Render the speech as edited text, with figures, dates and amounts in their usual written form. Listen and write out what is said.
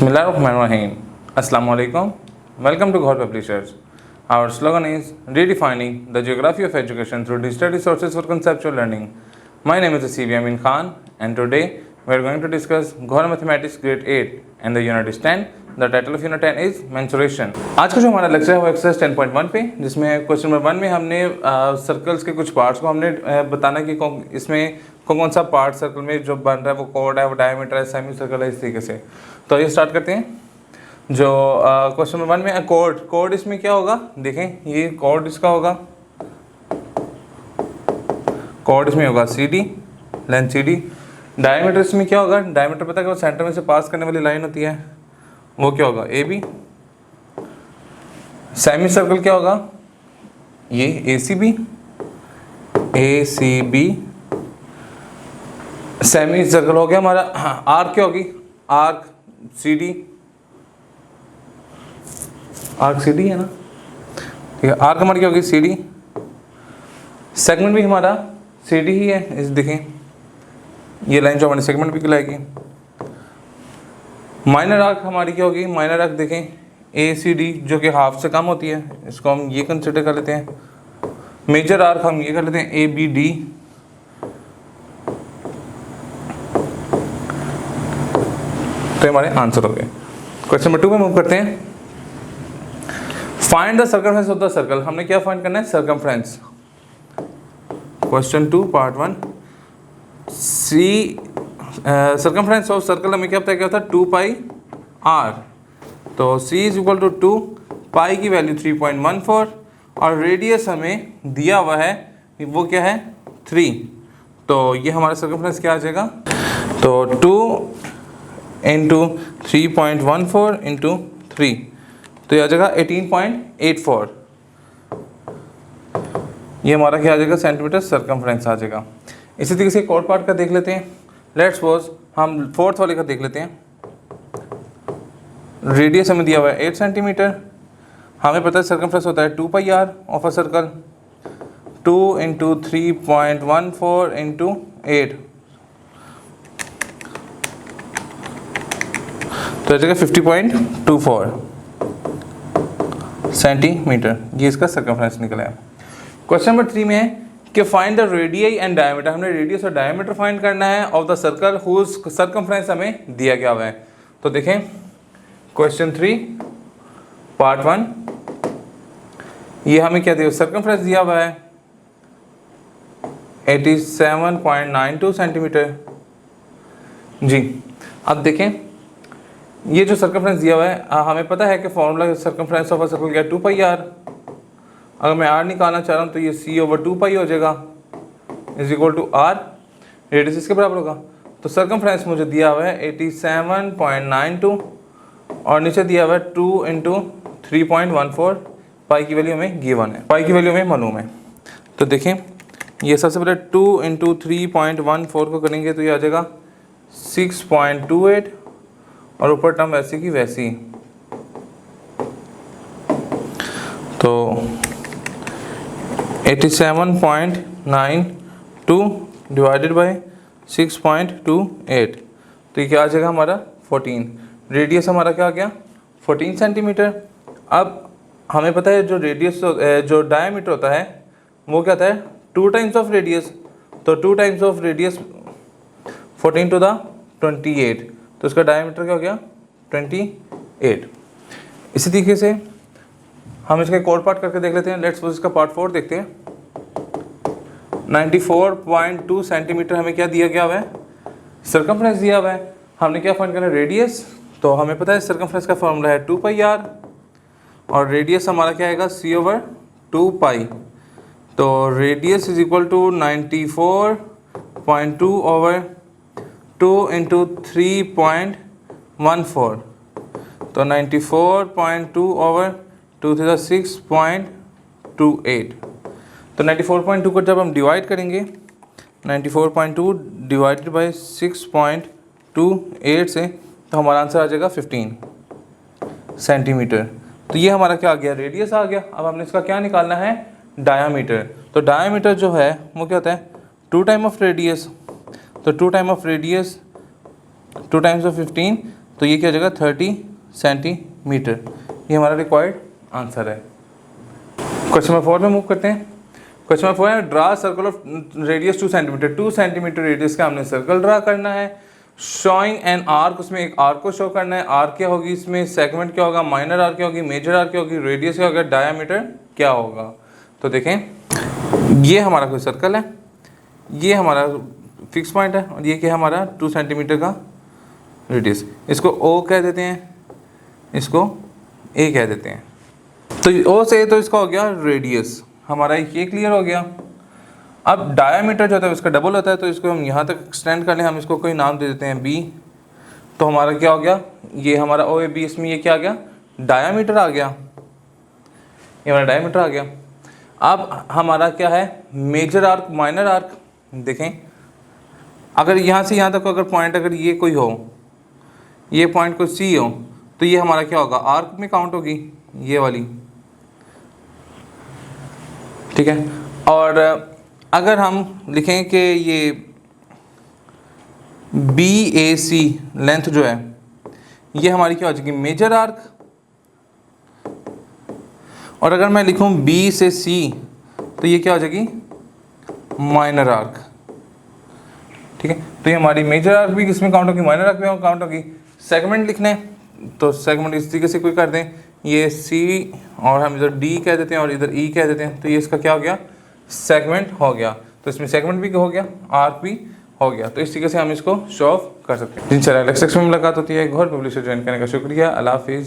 Bismillahirrahmanirrahim. Assalamu alaikum. Welcome to Ghor Publishers. Our slogan is redefining the geography of education through digital resources for conceptual learning. My name is C.B. Amin Khan and today we are going to discuss Ghor Mathematics Grade 8 and the Unit is 10. The title of Unit 10 is Mensuration. आज का जो हमारा lecture है वो exercise 10.1 पे, जिसमें question number 1 में हमने सर्कल्स के कुछ पार्ट्स को हमने बताना कि इसमें कौन सा पार्ट सर्कल में जो बन रहा है वो कॉर्ड है, वो डायमीटर है, सेमी सर्कल है, इस तरीके से। तो ये स्टार्ट करते हैं। जो क्वेश्चन नंबर 1 में कॉर्ड इसमें क्या होगा, देखें ये कॉर्ड इसका होगा, कॉर्ड इसमें होगा CD, लेंथ CD। डायमीटर इसमें क्या होगा, डायमीटर पता है कि सेंटर में से पास करने वाली लाइन होती है, वो क्या होगा AB। सेमी सर्कल क्या होगा, ये ACB, सेमी सर्कल हो गया हमारा। आर्क क्या होगी, आर्क CD, आर्क CD है ना, ठीक है। आर्क हमारी क्या होगी CD। सेगमेंट भी हमारा CD ही है, इस देखें ये लाइन जो हमारी सेगमेंट भी कहलाएगी। माइनर आर्क हमारी क्या होगी, माइनर आर्क देखें ACD जो कि हाफ से कम होती है, इसको हम ये कंसिडर कर लेते हैं। मेजर आर्क हम ये कर लेते हैं ABD। तो हमारे आंसर हो गए। क्वेश्चन नंबर 2 में मूव करते हैं। Find the circumference of the circle. हमने क्या फाइंड करना है, circumference. Question 2 part 1 circumference of circle हमें क्या पता है, क्या होता है 2 पाई r। तो C इज इक्वल टू 2, पाई की वैल्यू 3.14 और रेडियस हमें दिया हुआ है वो क्या है 3। तो ये हमारा सर्कमफ्रेंस क्या आ जाएगा, तो 2 इंटू 3.14 इंटू 3, तो ये आ जाएगा 18.84। ये हमारा क्या आ जाएगा, सेंटीमीटर सर्कमफ्रेंस आ जाएगा। इसी तरीके से एक और पार्ट का देख लेते हैं। लेट्स सपोज हम फोर्थ वाले का देख लेते हैं। रेडियस हमें दिया हुआ है 8 सेंटीमीटर, हमें पता है सर्कमफ्रेंस होता है 2 पाई r of a circle. 2 into 3.14 into 8, तो आ जाएगा 50.24 सेंटीमीटर। ये इसका सर्कमफ्रेंस निकला है। क्वेश्चन नंबर 3 में है कि find the radius and diameter. हमने रेडियस और डायमीटर फाइंड करना है of the circle whose circumference हमें दिया गया हुआ है। तो देखें क्वेश्चन 3 पार्ट 1, ये हमें क्या दिया, सर्कमफ्रेंस दिया हुआ है 87.92 सेंटीमीटर जी। अब देखें ये जो सर्कमफ्रेंस दिया हुआ है, हमें पता है कि formula circumference of a circle क्या है 2 पाई r। अगर मैं r निकालना चाह रहा हूँ तो ये C/2 पाई हो जाएगा is equal to r, radius इसके बराबर होगा। तो सर्कमफ्रेंस मुझे दिया हुआ है 87.92 और नीचे दिया हुआ है 2 इंटू 3.14, पाई की वैल्यू हमें गिवन है, पाई की वैल्यू हमें मालूम है। तो देखें ये सबसे पहले 2 इंटू 3.14 को करेंगे तो ये आ जाएगा 6.28 और ऊपर टर्म वैसी की वैसी। तो 87.92 डिवाइडेड बाय 6.28, तो ये क्या आ जाएगा हमारा 14। रेडियस हमारा क्या आ गया 14 सेंटीमीटर। अब हमें पता है जो रेडियस जो डायमीटर होता है वो क्या होता है 2 टाइम्स ऑफ रेडियस। तो 2 times of radius 14 to the 28, तो इसका डायमीटर क्या हो गया 28। इसी तरीके से हम इसका एक और पार्ट करके देख लेते हैं। लेट्स सपोज इसका पार्ट 4 देखते हैं। 94.2 सेंटीमीटर हमें क्या दिया गया हुआ है, सर्कमफ्रेंस दिया हुआ है। हमने क्या फाइंड करना है, रेडियस। तो हमें पता है सर्कमफ्रेंस का फॉर्मूला है 2 पाई r और रेडियस हमारा क्या आएगा C/2 पाई। तो radius is equal to 94.2 over 2 into 3.14, तो 94.2 ओवर 2 to the 6.28। तो 94.2 को जब हम डिवाइड करेंगे 94.2 डिवाइडेड बाई 6.28 से, तो हमारा आंसर आ जाएगा 15 सेंटीमीटर। तो ये हमारा क्या आ गया, रेडियस आ गया। अब हमने इसका क्या निकालना है, डायामीटर। तो डायामीटर जो है वो क्या होता है 2 टाइम ऑफ रेडियस। तो 2 time of radius 2 times of 15, तो तो ये क्या हो जाएगा 30 सेंटीमीटर। ये हमारा रिक्वायर्ड आंसर है। क्वेश्चन नंबर 4 में मूव करते हैं। क्वेश्चन नंबर 4 है draw circle of radius 2 centimetre. 2 centimetre radius का हमने सर्कल ड्रा करना है। शोइंग एन आर्क, उसमें एक आर्क को शो करना है। आर्क क्या होगी इसमें, सेगमेंट क्या होगा, माइनर आर्क क्या होगी, मेजर आर्क क्या होगी, रेडियस क्या होगा, डायामीटर क्या होगा। तो देखें ये हमारा कोई सर्कल है, ये हमारा फिक्स पॉइंट है और ये क्या है हमारा 2 सेंटीमीटर का रेडियस। इसको ओ कह देते हैं, इसको ए कह देते हैं। तो ओ से तो इसका हो गया रेडियस, हमारा ये क्लियर हो गया। अब डायामीटर जो होता है इसका डबल होता है, तो इसको हम यहाँ तक एक्सटेंड कर लें, हम इसको कोई नाम दे देते हैं बी। तो हमारा क्या हो गया, ये हमारा ओ ए बी, इसमें ये क्या आ गया, डायामीटर आ गया, ये हमारा डायामीटर आ गया। अब हमारा क्या है मेजर आर्क, माइनर आर्क। देखें अगर यहाँ से यहाँ तक अगर पॉइंट अगर ये कोई हो, ये पॉइंट कोई सी हो, तो ये हमारा क्या होगा, आर्क में काउंट होगी ये वाली, ठीक है। और अगर हम लिखें कि ये बी ए सी लेंथ जो है ये हमारी क्या हो जाएगी, मेजर आर्क। और अगर मैं लिखूं बी से सी तो ये क्या हो जाएगी, माइनर आर्क, ठीक है। तो ये हमारी मेजर आर्क भी किसमें काउंट होगी, माइनर आर्क में काउंट होगी। सेगमेंट लिखने तो सेगमेंट इस तरीके से कोई कर दें, ये सी और हम इधर डी कह देते हैं और इधर ई कह देते हैं, तो ये इसका क्या हो गया, सेगमेंट हो गया। तो इसमें सेगमेंट भी हो गया, आर्क भी हो गया। तो इस तरीके से हम इसको शो ऑफ कर सकते हैं। इंशाल्लाह नेक्स्ट सेक्शन में मुलाकात होती है। एक और पब्लिशर ज्वाइन करने का शुक्रिया। अल्लाह हाफिज़।